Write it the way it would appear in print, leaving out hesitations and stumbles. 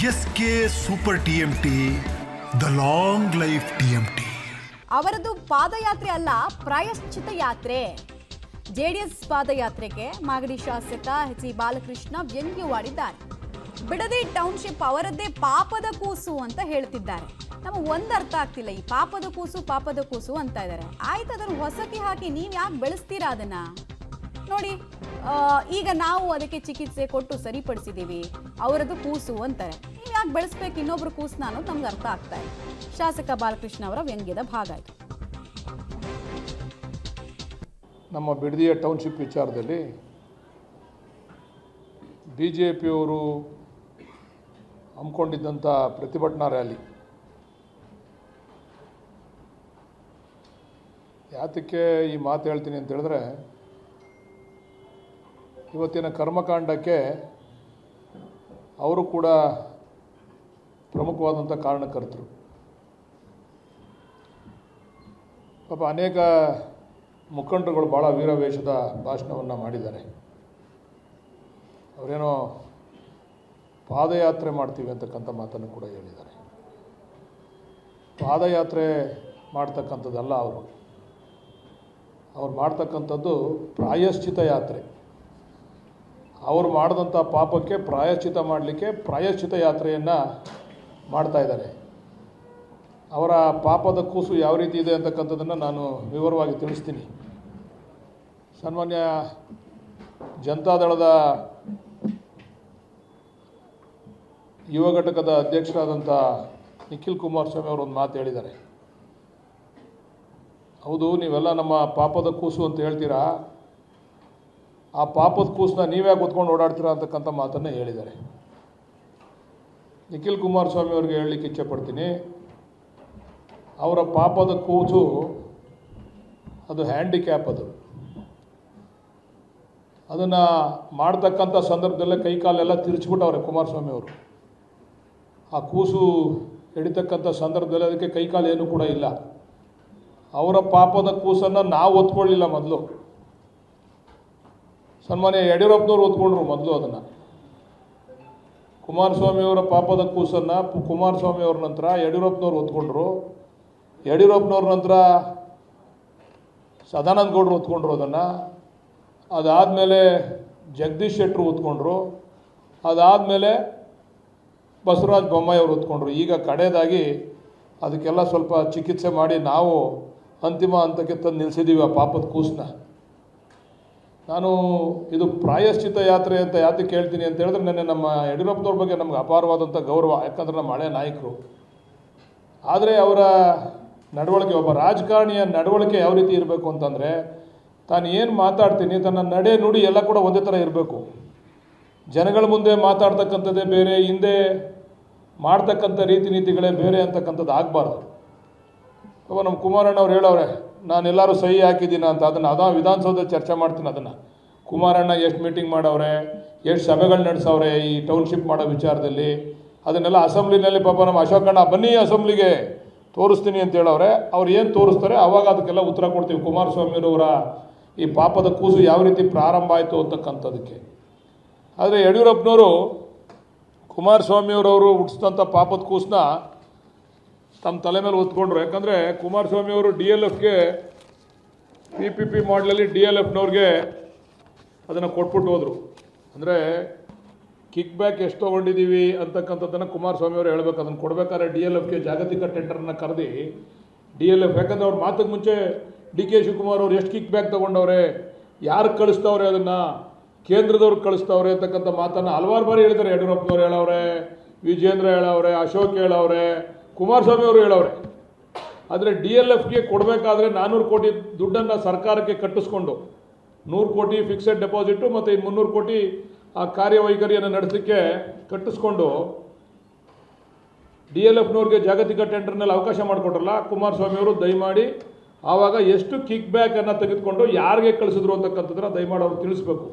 S K super TMT, the long life TMT. ಅವರದು ಪಾದಯಾತ್ರೆ ಅಲ್ಲ, ಪ್ರಾಯಶ್ಚಿತ ಯಾತ್ರೆ. ಜೆಡಿಎಸ್ ಪಾದಯಾತ್ರೆಗೆ ಮಾಗಡಿ ಶಾಸಕ ಎಚ್ ಸಿ ಬಾಲಕೃಷ್ಣ ವ್ಯಂಗ್ಯವಾಡಿದ್ದಾರೆ. ಬಿಡದಿ ಟೌನ್ಶಿಪ್ ಅವರದ್ದೇ ಪಾಪದ ಕೂಸು ಅಂತ ಹೇಳ್ತಿದ್ದಾರೆ. ನಮಗೆ ಒಂದು ಅರ್ಥ ಆಗ್ತಿಲ್ಲ, ಈ ಪಾಪದ ಕೂಸು ಅಂತ ಇದ್ದಾರೆ. ಆಯ್ತು, ಅದನ್ನು ಹೊಸಕಿ ಹಾಕಿ ನೀವು ಯಾಕೆ ಬೆಳೆಸ್ತೀರಾ ಅದನ್ನ? ನೋಡಿ, ಈಗ ನಾವು ಅದಕ್ಕೆ ಚಿಕಿತ್ಸೆ ಕೊಟ್ಟು ಸರಿಪಡಿಸಿದ್ದೀವಿ, ಅವರದ್ದು ಕೂಸು ಅಂತಾರೆ. ನೀವು ಯಾಕೆ ಬೆಳೆಸ್ಬೇಕು ಇನ್ನೊಬ್ರು ಕೂಸನ್ನ ಅನ್ನೋದು ನಮ್ಗೆ ಅರ್ಥ ಆಗ್ತಾ ಇದೆ. ಶಾಸಕ ಬಾಲಕೃಷ್ಣ ಅವರ ವ್ಯಂಗ್ಯದ ಭಾಗ ಇದು. ನಮ್ಮ ಬಿಡದಿಯ ಟೌನ್ಶಿಪ್ ವಿಚಾರದಲ್ಲಿ BJPಯವರು ಹಮ್ಮಿಕೊಂಡಿದ್ದಂಥ ಪ್ರತಿಭಟನಾ ರ್ಯಾಲಿ ಯಾತಕ್ಕೆ ಈ ಮಾತು ಹೇಳ್ತೀನಿ ಅಂತ ಹೇಳಿದ್ರೆ, ಇವತ್ತಿನ ಕರ್ಮಕಾಂಡಕ್ಕೆ ಅವರು ಕೂಡ ಪ್ರಮುಖವಾದಂಥ ಕಾರಣಕರ್ತರು. ಪಾಪ ಅನೇಕ ಮುಖಂಡರುಗಳು ಭಾಳ ವೀರವೇಷದ ಭಾಷಣವನ್ನು ಮಾಡಿದ್ದಾರೆ. ಅವರೇನೋ ಪಾದಯಾತ್ರೆ ಮಾಡ್ತೀವಿ ಅಂತಕ್ಕಂಥ ಮಾತನ್ನು ಕೂಡ ಹೇಳಿದ್ದಾರೆ. ಪಾದಯಾತ್ರೆ ಮಾಡ್ತಕ್ಕಂಥದ್ದಲ್ಲ, ಅವ್ರು ಮಾಡ್ತಕ್ಕಂಥದ್ದು ಪ್ರಾಯಶ್ಚಿತ ಯಾತ್ರೆ. ಅವರು ಮಾಡಿದಂಥ ಪಾಪಕ್ಕೆ ಪ್ರಾಯಶ್ಚಿತ ಮಾಡಲಿಕ್ಕೆ ಪ್ರಾಯಶ್ಚಿತ ಯಾತ್ರೆಯನ್ನು ಮಾಡ್ತಾಯಿದ್ದಾರೆ. ಅವರ ಪಾಪದ ಕೂಸು ಯಾವ ರೀತಿ ಇದೆ ಅಂತಕ್ಕಂಥದ್ದನ್ನು ನಾನು ವಿವರವಾಗಿ ತಿಳಿಸ್ತೀನಿ. ಸನ್ಮಾನ್ಯ ಜನತಾದಳದ ಯುವ ಘಟಕದ ಅಧ್ಯಕ್ಷರಾದಂಥ ನಿಖಿಲ್ ಕುಮಾರಸ್ವಾಮಿ ಅವರು ಒಂದು ಮಾತು ಹೇಳಿದ್ದಾರೆ. ಹೌದು, ನೀವೆಲ್ಲ ನಮ್ಮ ಪಾಪದ ಕೂಸು ಅಂತ ಹೇಳ್ತೀರಾ, ಆ ಪಾಪದ ಕೂಸನ್ನ ನೀವೇ ಕೂತ್ಕೊಂಡು ಓಡಾಡ್ತೀರಾ ಅಂತಕ್ಕಂಥ ಮಾತನ್ನು ಹೇಳಿದ್ದಾರೆ. ನಿಖಿಲ್ ಕುಮಾರಸ್ವಾಮಿ ಅವ್ರಿಗೆ ಹೇಳಲಿಕ್ಕೆ ಇಚ್ಛೆಪಡ್ತೀನಿ, ಅವರ ಪಾಪದ ಕೂಸು ಅದು ಹ್ಯಾಂಡಿಕ್ಯಾಪ್. ಅದನ್ನು ಮಾಡ್ತಕ್ಕಂಥ ಸಂದರ್ಭದಲ್ಲೇ ಕೈಕಾಲೆಲ್ಲ ತಿರುಚಿಬಿಟ್ಟವ್ರೆ ಕುಮಾರಸ್ವಾಮಿ ಅವರು. ಆ ಕೂಸು ಹಿಡಿತಕ್ಕಂಥ ಸಂದರ್ಭದಲ್ಲಿ ಅದಕ್ಕೆ ಕೈಕಾಲು ಏನೂ ಕೂಡ ಇಲ್ಲ. ಅವರ ಪಾಪದ ಕೂಸನ್ನು ನಾವು ಒತ್ಕೊಳ್ಳಿಲ್ಲ. ಮೊದಲು ಸನ್ಮಾನ್ಯ ಯಡಿಯೂರಪ್ಪನವ್ರು ಒತ್ಕೊಂಡ್ರು ಮೊದಲು ಅದನ್ನು. ಕುಮಾರಸ್ವಾಮಿಯವರ ಪಾಪದ ಕೂಸನ್ನು ಕುಮಾರಸ್ವಾಮಿಯವ್ರ ನಂತರ ಯಡಿಯೂರಪ್ಪನವ್ರು ಒತ್ಕೊಂಡ್ರು. ಯಡಿಯೂರಪ್ಪನವ್ರ ನಂತರ ಸದಾನಂದ ಗೌಡರು ಒತ್ಕೊಂಡ್ರು ಅದನ್ನು. ಅದಾದಮೇಲೆ ಜಗದೀಶ್ ಶೆಟ್ಟರು ಒತ್ಕೊಂಡ್ರು. ಅದಾದಮೇಲೆ ಬಸವರಾಜ ಬೊಮ್ಮಾಯಿ ಅವರು ಒತ್ಕೊಂಡ್ರು. ಈಗ ಕಡೆಯದಾಗಿ ಅದಕ್ಕೆಲ್ಲ ಸ್ವಲ್ಪ ಚಿಕಿತ್ಸೆ ಮಾಡಿ ನಾವು ಅಂತಿಮ ಹಂತಕ್ಕೆ ತಂದು ನಿಲ್ಲಿಸಿದ್ದೀವಿ ಆ ಪಾಪದ ಕೂಸನ್ನ. ನಾನು ಇದು ಪ್ರಾಯಶ್ಚಿತ ಯಾತ್ರೆ ಅಂತ ಯಾತಕ್ಕೆ ಹೇಳ್ತೀನಿ ಅಂತ ಹೇಳಿದ್ರೆ, ನೆನ್ನೆ ನಮ್ಮ ಯಡಿಯೂರಪ್ಪನವ್ರ ಬಗ್ಗೆ ನಮ್ಗೆ ಅಪಾರವಾದಂಥ ಗೌರವ, ಯಾಕಂದ್ರೆ ನಮ್ಮ ಹಳೆ ನಾಯಕರು. ಆದರೆ ಅವರ ನಡವಳಿಕೆ, ಒಬ್ಬ ರಾಜಕಾರಣಿಯ ನಡವಳಿಕೆ ಯಾವ ರೀತಿ ಇರಬೇಕು ಅಂತಂದರೆ, ತಾನು ಏನು ಮಾತಾಡ್ತೀನಿ ತನ್ನ ನಡೆ ನುಡಿ ಎಲ್ಲ ಕೂಡ ಒಂದೇ ಥರ ಇರಬೇಕು. ಜನಗಳ ಮುಂದೆ ಮಾತಾಡ್ತಕ್ಕಂಥದ್ದೇ ಬೇರೆ, ಹಿಂದೆ ಮಾಡ್ತಕ್ಕಂಥ ರೀತಿ ನೀತಿಗಳೇ ಬೇರೆ ಅಂತಕ್ಕಂಥದ್ದು ಆಗಬಾರ್ದು. ಅವ ನಮ್ಮ ಕುಮಾರಣ್ಣ ಅವ್ರು ಹೇಳವ್ರೆ, ನಾನೆಲ್ಲರೂ ಸಹಿ ಹಾಕಿದ್ದೀನಿ ಅಂತ. ಅದನ್ನು ವಿಧಾನಸೌಧದಲ್ಲಿ ಚರ್ಚೆ ಮಾಡ್ತೀನಿ. ಅದನ್ನು ಕುಮಾರಣ್ಣ ಎಷ್ಟು ಮೀಟಿಂಗ್ ಮಾಡವ್ರೆ, ಎಷ್ಟು ಸಭೆಗಳು ನಡೆಸವ್ರೆ ಈ ಟೌನ್ಶಿಪ್ ಮಾಡೋ ವಿಚಾರದಲ್ಲಿ, ಅದನ್ನೆಲ್ಲ ಅಸೆಂಬ್ಲಿನಲ್ಲಿ ಪಾಪ ನಮ್ಮ ಅಶೋಕಣ್ಣ ಬನ್ನಿ ಅಸೆಂಬ್ಲಿಗೆ ತೋರಿಸ್ತೀನಿ ಅಂತ ಹೇಳವ್ರೆ. ಅವ್ರು ಏನು ತೋರಿಸ್ತಾರೆ ಆವಾಗ ಅದಕ್ಕೆಲ್ಲ ಉತ್ತರ ಕೊಡ್ತೀವಿ. ಕುಮಾರಸ್ವಾಮಿಯವರ ಈ ಪಾಪದ ಕೂಸು ಯಾವ ರೀತಿ ಪ್ರಾರಂಭ ಆಯಿತು ಅಂತಕ್ಕಂಥದ್ದಕ್ಕೆ. ಆದರೆ ಯಡಿಯೂರಪ್ಪನವರು ಕುಮಾರಸ್ವಾಮಿಯವರವರು ಹುಟ್ಟಿಸಿದಂಥ ಪಾಪದ ಕೂಸನ್ನ ತಮ್ಮ ತಲೆ ಮೇಲೆ ಹೊತ್ಕೊಂಡ್ರು. ಯಾಕಂದರೆ ಕುಮಾರಸ್ವಾಮಿಯವರು DLFಗೆ PPP ಮಾಡಲಲ್ಲಿ DLFನವ್ರಿಗೆ ಅದನ್ನು ಕೊಟ್ಬಿಟ್ಟು ಹೋದರು. ಅಂದರೆ ಕಿಕ್ ಬ್ಯಾಕ್ ಎಷ್ಟು ತೊಗೊಂಡಿದ್ದೀವಿ ಅಂತಕ್ಕಂಥದ್ದನ್ನು ಕುಮಾರಸ್ವಾಮಿಯವರು ಹೇಳಬೇಕು. ಅದನ್ನು ಕೊಡಬೇಕಾದ್ರೆ DLFಗೆ ಜಾಗತಿಕ ಟೆಂಡರನ್ನು ಕರೆದು DLF, ಯಾಕಂದರೆ ಅವ್ರ ಮಾತಿಗೆ ಮುಂಚೆ DK ಶಿವಕುಮಾರ್ ಅವರು ಎಷ್ಟು ಕಿಕ್ ಬ್ಯಾಕ್ ತೊಗೊಂಡವ್ರೆ, ಯಾರು ಕಳಿಸ್ತವ್ರೆ, ಅದನ್ನು ಕೇಂದ್ರದವ್ರಿಗೆ ಕಳಿಸ್ತವ್ರೆ ಅಂತಕ್ಕಂಥ ಮಾತನ್ನು ಹಲವಾರು ಬಾರಿ ಹೇಳಿದ್ದಾರೆ. ಯಡಿಯೂರಪ್ಪನವ್ರು ಹೇಳವ್ರೆ, ವಿಜೇಂದ್ರ ಹೇಳವ್ರೆ, ಅಶೋಕ್ ಹೇಳವ್ರೆ, ಕುಮಾರಸ್ವಾಮಿ ಅವರು ಹೇಳವ್ರೆ. ಆದರೆ DLFಗೆ ಕೊಡಬೇಕಾದ್ರೆ 400 ಕೋಟಿ ದುಡ್ಡನ್ನು ಸರ್ಕಾರಕ್ಕೆ ಕಟ್ಟಿಸ್ಕೊಂಡು 100 ಕೋಟಿ ಫಿಕ್ಸೆಡ್ ಡೆಪಾಸಿಟು ಮತ್ತು 300 ಕೋಟಿ ಆ ಕಾರ್ಯವೈಖರಿಯನ್ನು ನಡೆಸಲಿಕ್ಕೆ ಕಟ್ಟಿಸ್ಕೊಂಡು DLFನವ್ರಿಗೆ ಜಾಗತಿಕ ಟೆಂಡರ್ನಲ್ಲಿ ಅವಕಾಶ ಮಾಡಿಕೊಟ್ರಲ್ಲ ಕುಮಾರಸ್ವಾಮಿಯವರು. ದಯಮಾಡಿ ಆವಾಗ ಎಷ್ಟು ಕಿಕ್ ಬ್ಯಾಕನ್ನು ತೆಗೆದುಕೊಂಡು ಯಾರಿಗೆ ಕಳಿಸಿದ್ರು ಅಂತಕ್ಕಂಥದ್ದನ್ನು ದಯಮಾಡಿ ಅವ್ರು ತಿಳಿಸ್ಬೇಕು.